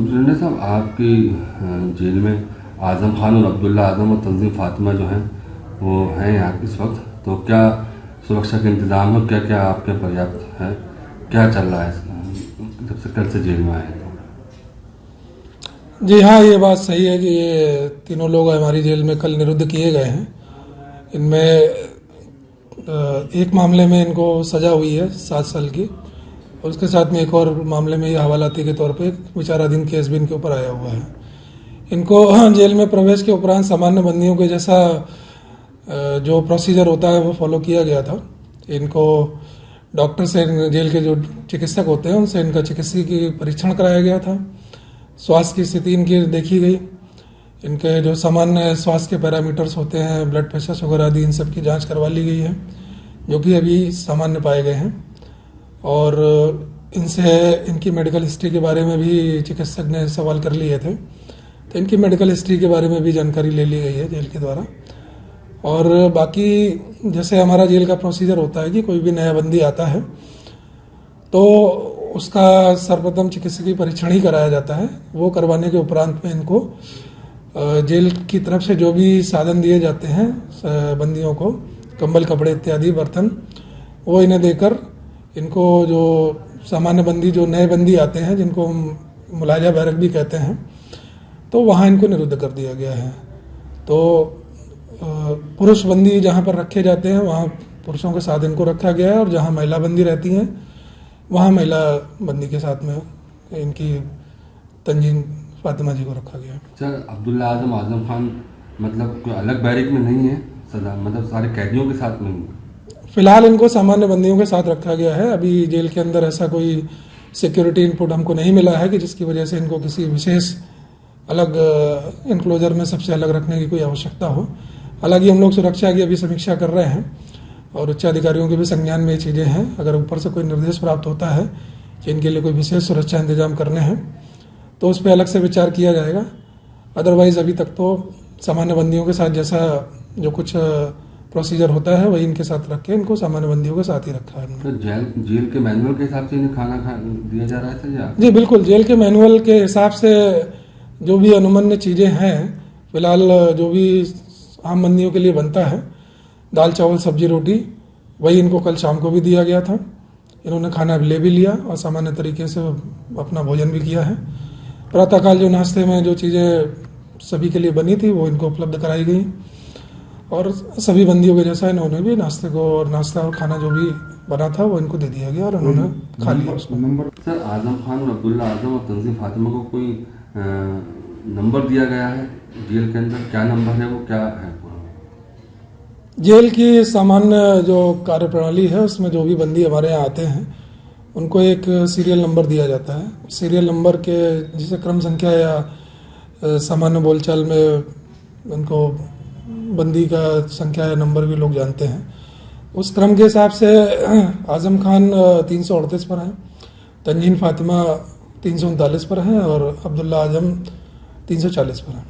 Superintendent साहब, आपकी jail में आज़म खान और अब्दुल्ला आज़म और तंजीम फातिमा जो हैं वो हैं यहाँ इस वक्त, तो क्या सुरक्षा के इंतज़ाम है, क्या क्या आपके पर्याप्त है, क्या चल रहा है जब से कल से जेल में आए हैं? जी हाँ, ये बात सही है कि ये तीनों लोग हमारी जेल में कल निरुद्ध किए गए हैं। इनमें एक मामले में इनको सज़ा हुई है 7 साल की, और उसके साथ में एक और मामले में ये हवालाती के तौर पे एक विचाराधीन केस भी इनके ऊपर आया हुआ है। इनको जेल में प्रवेश के उपरांत सामान्य बंदियों के जैसा जो प्रोसीजर होता है वो फॉलो किया गया था। इनको डॉक्टर से, जेल के जो चिकित्सक होते हैं उनसे इनका चिकित्सकीय परीक्षण कराया गया था। स्वास्थ्य की स्थिति इनकी देखी गई। इनके जो सामान्य स्वास्थ्य के पैरामीटर्स होते हैं, ब्लड प्रेशर, शुगर आदि, इन सब की जांच करवा ली गई है, जो कि अभी सामान्य पाए गए हैं। और इनसे इनकी मेडिकल हिस्ट्री के बारे में भी चिकित्सक ने सवाल कर लिए थे, तो इनकी मेडिकल हिस्ट्री के बारे में भी जानकारी ले ली गई है जेल के द्वारा। और बाकी जैसे हमारा जेल का प्रोसीजर होता है कि कोई भी नया बंदी आता है तो उसका सर्वप्रथम चिकित्सकीय परीक्षण ही कराया जाता है। वो करवाने के उपरांत में इनको जेल की तरफ से जो भी साधन दिए जाते हैं बंदियों को, कंबल, कपड़े इत्यादि, बर्तन, वो इन्हें देकर इनको, जो सामान्य बंदी, जो नए बंदी आते हैं जिनको मुलाजा बैरक भी कहते हैं, तो वहाँ इनको निरुद्ध कर दिया गया है। तो पुरुष बंदी जहाँ पर रखे जाते हैं वहाँ पुरुषों के साथ इनको रखा गया है, और जहाँ महिला बंदी रहती हैं वहाँ महिला बंदी के साथ में इनकी तंजीम फातिमा जी को रखा गया है। सर, अब्दुल्ला आज़म, आज़म खान मतलब कोई अलग बैरिक में नहीं है सदा, मतलब सारे कैदियों के साथ में ही? फिलहाल इनको सामान्य बंदियों के साथ रखा गया है। अभी जेल के अंदर ऐसा कोई सिक्योरिटी इनपुट हमको नहीं मिला है कि जिसकी वजह से इनको किसी विशेष अलग इनक्लोजर में सबसे अलग रखने की कोई आवश्यकता हो। हालांकि हम लोग सुरक्षा की अभी समीक्षा कर रहे हैं और उच्च अधिकारियों के भी संज्ञान में ये चीज़ें हैं। अगर ऊपर से कोई निर्देश प्राप्त होता है कि इनके लिए कोई विशेष सुरक्षा इंतजाम करने हैं तो उस पर अलग से विचार किया जाएगा। अदरवाइज अभी तक तो सामान्य बंदियों के साथ जैसा जो कुछ प्रोसीजर होता है वही इनके साथ रख के इनको सामान्य बंदियों के साथ ही रखा है। तो जेल के मैनुअल के हिसाब से इन्हें खाना दिया जा रहा है या? जी बिल्कुल, जेल के मैनुअल के हिसाब से जो भी अनुमन्य चीज़ें हैं, फिलहाल जो भी आम बंदियों के लिए बनता है, दाल, चावल, सब्जी, रोटी, वही इनको कल शाम को भी दिया गया था। इन्होंने खाना ले भी लिया और सामान्य तरीके से अपना भोजन भी किया है। प्रातःकाल जो नाश्ते में जो चीज़ें सभी के लिए बनी थी वो इनको उपलब्ध कराई गई, और सभी बंदियों के जैसा इन्होंने भी नाश्ते को, और नाश्ता और खाना जो भी बना था वो इनको दे दिया गया और उन्होंने खा लिया उसको। सर, आज़म खान और अब्दुल्ला आज़म और तंजीम फातिमा को कोई नंबर दिया गया है जेल के अंदर? क्या नंबर है वो, क्या है? जेल की सामान्य जो कार्यप्रणाली है उसमें जो भी बंदी हमारे यहाँ आते हैं उनको एक सीरियल नंबर दिया जाता है। सीरियल नंबर के, जिसे क्रम संख्या या सामान्य बोलचाल में उनको बंदी का संख्या या नंबर भी लोग जानते हैं, उस क्रम के हिसाब से आज़म खान 338 पर हैं, तंजीम फातिमा 339 पर हैं और अब्दुल्ला आज़म 340 पर हैं।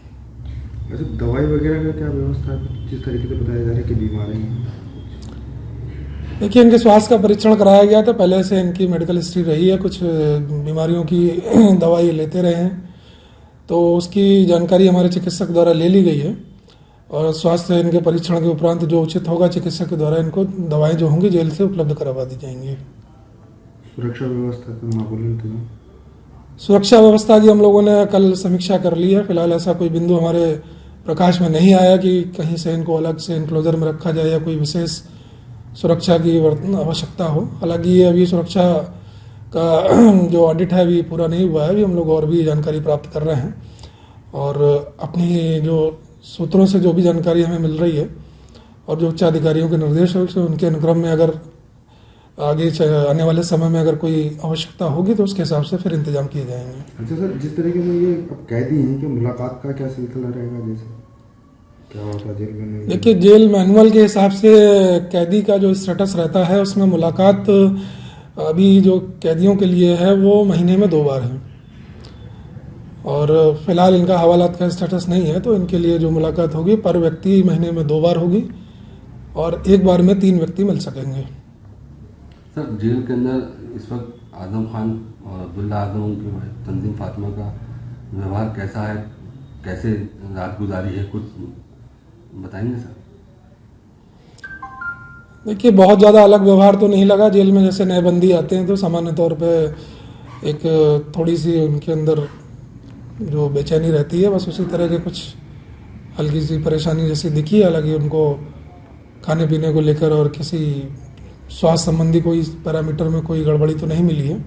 अच्छा, दवाई वगैरह का क्या व्यवस्था है? जिस तरीके से बताया जा रहा है कि बीमारी हैं, देखिए इनके स्वास्थ्य का परीक्षण कराया गया था, पहले से इनकी मेडिकल हिस्ट्री रही है, कुछ बीमारियों की दवाई लेते रहे हैं, तो उसकी जानकारी हमारे चिकित्सक द्वारा ले ली गई है, और स्वास्थ्य इनके परीक्षण के उपरांत जो उचित होगा चिकित्सक के द्वारा इनको दवाएं जो होंगी जेल से उपलब्ध करवा दी जाएंगी। सुरक्षा व्यवस्था तो वहाँ बोले थे, सुरक्षा व्यवस्था की हम लोगों ने कल समीक्षा कर ली है। फिलहाल ऐसा कोई बिंदु हमारे प्रकाश में नहीं आया कि कहीं से इनको अलग से इनक्लोजर में रखा जाए या कोई विशेष सुरक्षा की आवश्यकता हो। हालांकि ये अभी सुरक्षा का जो ऑडिट है अभी पूरा नहीं हुआ है, अभी हम लोग और भी जानकारी प्राप्त कर रहे हैं, और अपनी जो सूत्रों से जो भी जानकारी हमें मिल रही है और जो उच्च अधिकारियों के निर्देश है उनके अनुक्रम में अगर आगे आने वाले समय में अगर कोई आवश्यकता होगी तो उसके हिसाब से फिर इंतजाम किए जाएंगे। अच्छा सर, जिस तरीके से ये अब कैदी हैं कि मुलाकात का क्या सिलसिला रहेगा, जैसे क्या होता जेल में? देखिए, जेल मैनुअल के हिसाब से कैदी का जो स्टेटस रहता है उसमें मुलाकात अभी जो कैदियों के लिए है वो महीने में 2 बार है, और फिलहाल इनका हवालात का स्टेटस नहीं है, तो इनके लिए जो मुलाकात होगी पर व्यक्ति महीने में 2 बार होगी, और एक बार में 3 व्यक्ति मिल सकेंगे। सर, जेल के अंदर इस वक्त आज़म खान और अब्दुल्ला आज़म की तंजीम फातिमा का व्यवहार कैसा है, कैसे रात गुजारी है, कुछ बताएंगे सर? देखिए, बहुत ज़्यादा अलग व्यवहार तो नहीं लगा। जेल में जैसे नए बंदी आते हैं तो सामान्य तौर पे एक थोड़ी सी उनके अंदर जो बेचैनी रहती है, बस उसी तरह के कुछ हल्की सी परेशानी जैसी दिखी। हालांकि उनको खाने पीने को लेकर और किसी स्वास्थ्य संबंधी कोई पैरामीटर में कोई गड़बड़ी तो नहीं मिली है।